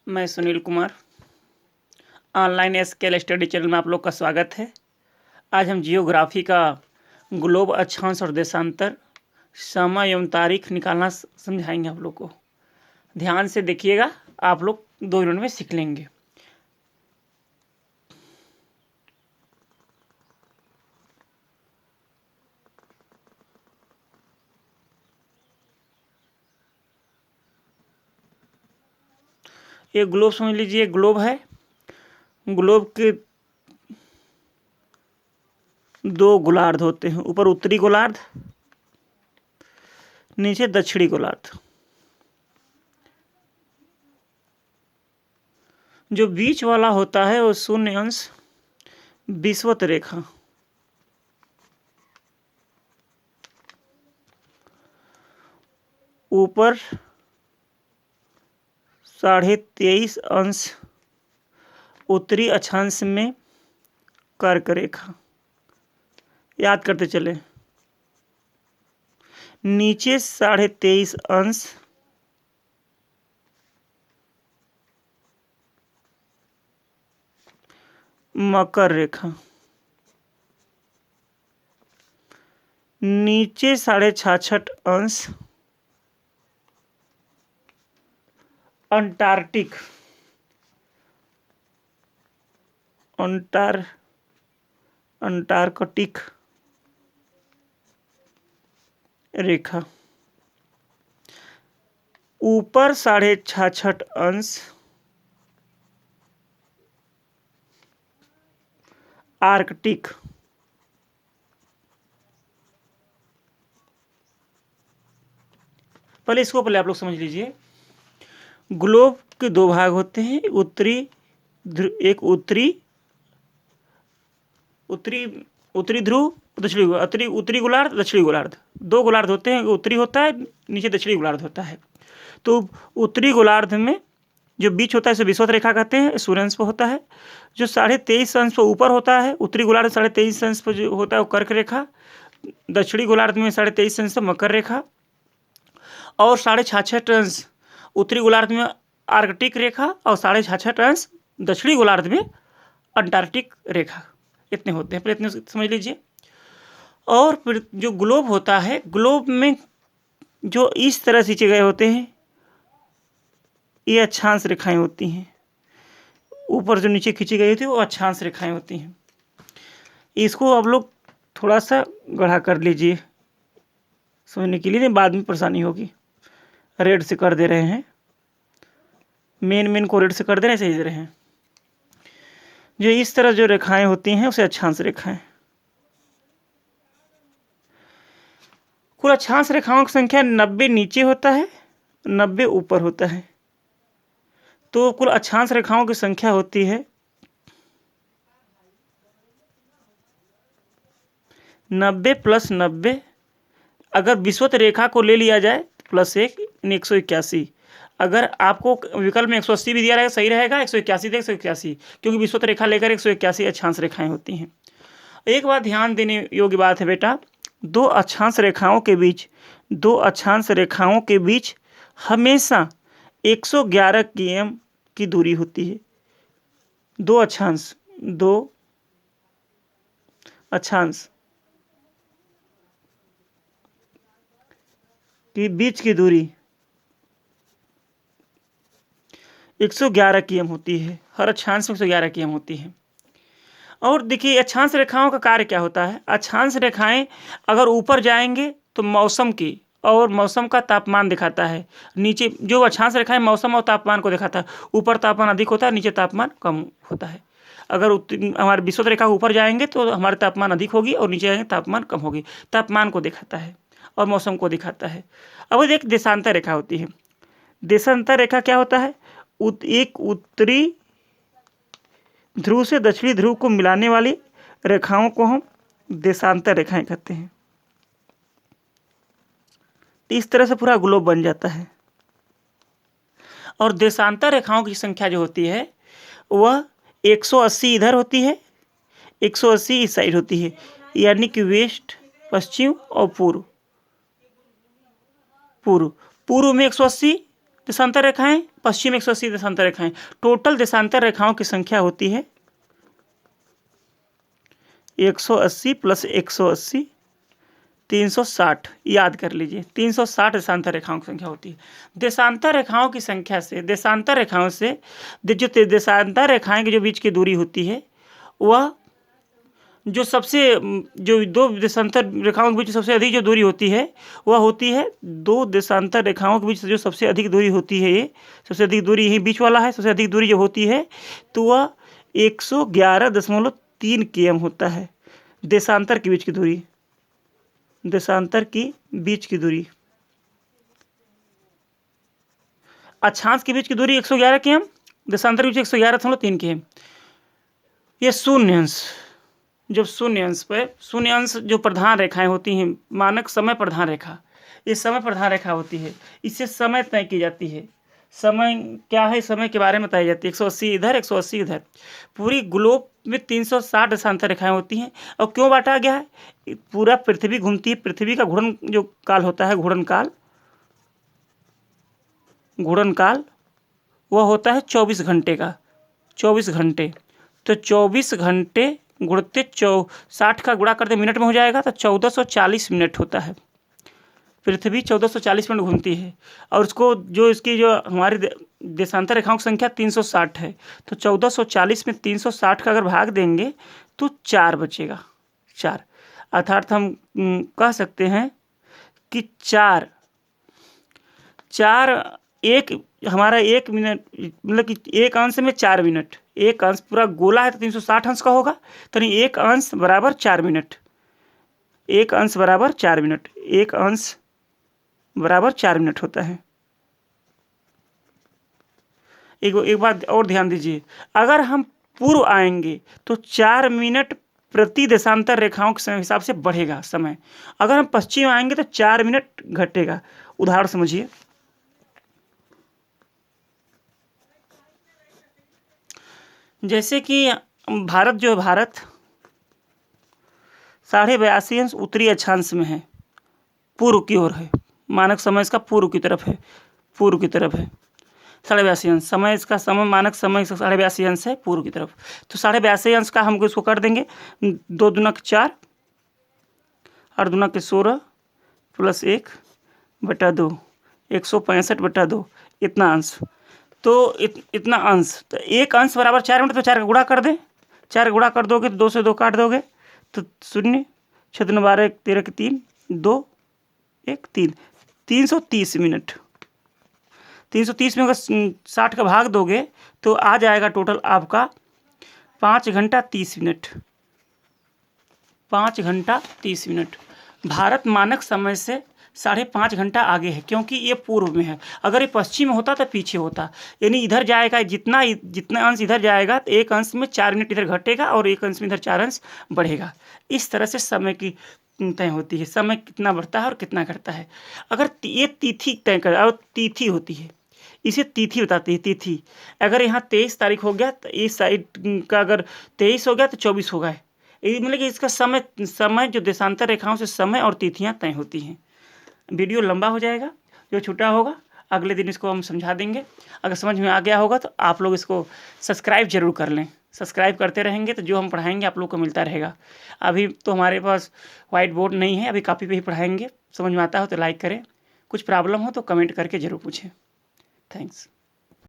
मैं Sunil Kumar online scale study channel में आप लोग का स्वागत है। आज हम जियोग्राफी का ग्लोब अक्षांश और देशांतर समय एवं तारीख निकालना समझाएंगे आप लोग को। ध्यान से देखिएगा, आप लोग 2 मिनट में सीख लेंगे। ये ग्लोब समझ लीजिए, ग्लोब है। ग्लोब के 2 गोलार्ध होते हैं, ऊपर उत्तरी गोलार्ध, नीचे दक्षिणी गोलार्ध। जो बीच वाला होता है वो 0 अंश विषुवत रेखा, ऊपर 23.5 अंश उत्तरी अक्षांश में कर्क रेखा। याद करते चले। नीचे 23.5 अंश मकर रेखा, नीचे 66.5 अंश अंटार्कटिक रेखा, ऊपर 66.5 अंश आर्कटिक। पहले आप लोग समझ लीजिए। ग्लोब के 2 भाग होते हैं, एक उत्तरी ध्रुव, उत्तरी गोलार्ध, दक्षिणी गोलार्ध। 2 गोलार्ध होते हैं, उत्तरी होता है, नीचे दक्षिणी गोलार्ध होता है। तो उत्तरी गोलार्ध में जो बीच होता है उसे विषुवत रेखा कहते हैं, सूर्य अंश पर होता है। जो 23.5 अंश पर ऊपर होता है, उत्तरी गोलार्ध 23.5 अंश पर जो होता है वो कर्क रेखा, दक्षिणी गोलार्ध में 23.5 अंश पर मकर रेखा, और 66.5 अंश उत्तरी गोलार्ध में आर्कटिक रेखा, और 66.5 अंश दक्षिणी गोलार्ध में अंटार्कटिक रेखा। इतने होते हैं, पहले इतने समझ लीजिए। और फिर जो ग्लोब होता है, ग्लोब में जो इस तरह खींचे गए होते हैं ये अक्षांश रेखाएं होती हैं। ऊपर जो नीचे खींची गई होती है वो अक्षांश रेखाएं होती हैं। इसको आप लोग थोड़ा सा गढ़ा कर लीजिए समझने के लिए, नहीं बाद में परेशानी होगी। रेड से कर दे रहे हैं, मेन को रेड से कर दे रहे हैं, सही दे रहे हैं। जो इस तरह जो रेखाएं होती हैं उसे अक्षांश रेखाएं। कुल अक्षांश रेखाओं की संख्या 90 नीचे होता है, 90 ऊपर होता है। तो कुल अक्षांश रेखाओं की संख्या होती है 90 + 90। अगर विषुवत रेखा को ले लिया जाए +1 181। अगर आपको विकल्प में 180 भी दिया रहेगा सही रहेगा, 181 दे 181, क्योंकि विषुवत रेखा लेकर 181 अक्षांश रेखाएं होती हैं। एक बात ध्यान देने योग्य बात है बेटा, 2 अक्षांश रेखाओं के बीच हमेशा 111 km की दूरी होती है। 2 अक्षांश के बीच की दूरी 111 km होती है। हर अक्षांश में 111 km होती है। और देखिए अक्षांश रेखाओं का कार्य क्या होता है। अक्षांश रेखाएं अगर ऊपर जाएंगे तो मौसम का तापमान दिखाता है। नीचे जो अक्षांश रेखाएं मौसम और तापमान को दिखाता है, ऊपर तापमान अधिक होता है, नीचे तापमान कम होता है। अगर हमारे विषुवत रेखा ऊपर जाएंगे तो हमारे तापमान अधिक होगी, और नीचे जाएंगे तापमान कम होगी। तापमान को दिखाता है और मौसम को दिखाता है। अब एक देशांतर रेखा होती है। देशांतर रेखा क्या होता है, एक उत्तरी ध्रुव से दक्षिणी ध्रुव को मिलाने वाली रेखाओं को हम देशांतर रेखाएं कहते हैं। इस तरह से पूरा ग्लोब बन जाता है। और देशांतर रेखाओं की संख्या जो होती है वह 180 इधर होती है, 180 इस साइड होती है, यानी कि वेस्ट, पश्चिम और पूर्व। पूर्व में 180 देशांतर रेखाएं, पश्चिम 180 देशांतर रेखाएं। टोटल देशांतर रेखाओं की संख्या होती है 180 + 180 360। याद कर लीजिए, 360 देशांतर रेखाओं की संख्या होती है। देशांतर रेखाओं की संख्या से, देशांतर रेखाओं से जो देशांतर रेखाएं के जो बीच की दूरी होती है वह जो सबसे जो दो देशांतर रेखाओं के बीच सबसे अधिक जो दूरी होती है वह होती है, दो देशांतर रेखाओं के बीच जो सबसे अधिक दूरी होती है, ये सबसे अधिक दूरी यही बीच वाला है, सबसे अधिक दूरी जो होती है तो वह 111.3 km होता है। देशांतर के बीच की दूरी, देशांतर की बीच की दूरी। अक्षांश के बीच की दूरी 111 km, देशांतर के बीच 111.3 km। ये शून्य अंश, जब शून्य अंश पे, शून्य अंश जो प्रधान रेखाएं होती हैं, मानक समय प्रधान रेखा, ये समय प्रधान रेखा होती है, इससे समय तय की जाती है। समय क्या है, समय के बारे में बताई जाती है। 180 इधर, 180 इधर। पूरी ग्लोब में 360 देशांतर रेखाएं होती हैं। और क्यों बांटा गया है, पूरा पृथ्वी घूमती है, पृथ्वी का घूर्णन जो काल होता है, घूर्णन काल वह होता है 24 घंटे का, 24 घंटे। तो 24 घंटे गुणते 60 का गुणा करते मिनट में हो जाएगा, तो 1440 मिनट होता है। पृथ्वी 1440 मिनट घूमती है। और उसको जो इसकी जो हमारी देशांतर रेखाओं की संख्या 360 है, तो 1440 में 360 का अगर भाग देंगे तो 4 बचेगा, 4। अर्थात हम कह सकते हैं कि 4 एक हमारा 1 मिनट, मतलब कि एक अंश में 4 मिनट। एक अंश, पूरा गोला है तो 360 अंश का होगा, तो नहीं, एक अंश बराबर 4 मिनट। एक अंश बराबर 4 मिनट, एक अंश बराबर 4 मिनट होता है। एक बात और ध्यान दीजिए, अगर हम पूर्व आएंगे तो 4 मिनट प्रति देशांतर रेखाओं के हिसाब से बढ़ेगा समय। अगर हम पश्चिम आएंगे तो 4 मिनट घटेगा। उदाहरण समझिए, जैसे कि भारत जो है, भारत 82.5 अंश उत्तरी अक्षांश में है, पूर्व की ओर है। मानक समय इसका पूर्व की तरफ है, पूर्व की तरफ है 82.5 अंश। समय इसका समय, मानक समय 82.5 अंश है पूर्व की तरफ। तो 82.5 अंश का हम इसको कर देंगे 2 दूना 4, 8 दूना 16 + 1/2, 165/2, इतना अंश। तो इतना अंश, तो एक अंश बराबर 4 मिनट। तो 4 का गुणा कर दें, 4 का गुणा कर दोगे तो 2 से 2 काट दोगे तो 0, 6 दूना 12, 1 13 के 3, 2 1 3, 330 मिनट। 330 में अगर 60 का भाग दोगे तो आ जाएगा टोटल आपका 5 घंटा 30 मिनट, 5 घंटा 30 मिनट। भारत मानक समय से 5.5 घंटा आगे है, क्योंकि ये पूर्व में है। अगर ये पश्चिम में होता तो पीछे होता, यानी इधर जाएगा, जितना अंश इधर जाएगा तो एक अंश में 4 मिनट इधर घटेगा और एक अंश में इधर 4 अंश बढ़ेगा। इस तरह से समय की तय होती है, समय कितना बढ़ता है और कितना घटता है। अगर ये तिथि तय कर, और तिथि होती है, इसे तिथि बताती है। तिथि अगर यहाँ 23 तारीख हो गया तो इस साइड का अगर 23 हो गया तो 24 होगा। ये मतलब कि इसका समय जो देशांतर रेखाओं से समय और तिथियाँ तय होती हैं। वीडियो लंबा हो जाएगा, जो छूटा होगा अगले दिन इसको हम समझा देंगे। अगर समझ में आ गया होगा तो आप लोग इसको सब्सक्राइब जरूर कर लें। सब्सक्राइब करते रहेंगे तो जो हम पढ़ाएंगे आप लोग को मिलता रहेगा। अभी तो हमारे पास वाइट बोर्ड नहीं है, अभी कॉपी पे ही पढ़ाएंगे। समझ में आता हो तो लाइक करें, कुछ प्रॉब्लम हो तो कमेंट करके ज़रूर पूछें। थैंक्स।